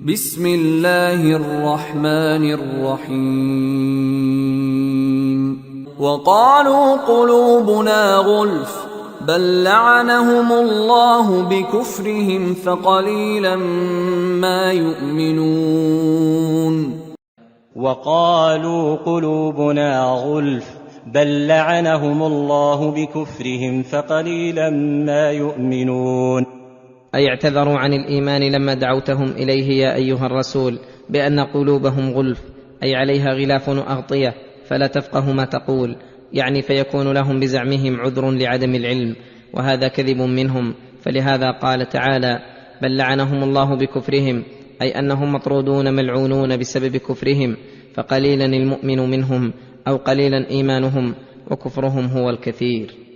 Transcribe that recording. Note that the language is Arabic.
بسم الله الرحمن الرحيم وقالوا قلوبنا غلف بل لعنهم الله بكفرهم فقليلا ما يؤمنون. وقالوا قلوبنا غلف بل لعنهم الله بكفرهم فقليلا ما يؤمنون. أي اعتذروا عن الإيمان لما دعوتهم إليه يا أيها الرسول بأن قلوبهم غلف، أي عليها غلاف أغطية فلا تفقه ما تقول، يعني فيكون لهم بزعمهم عذر لعدم العلم، وهذا كذب منهم. فلهذا قال تعالى: بل لعنهم الله بكفرهم، أي أنهم مطرودون ملعونون بسبب كفرهم، فقليلا المؤمن منهم أو قليلا إيمانهم، وكفرهم هو الكثير.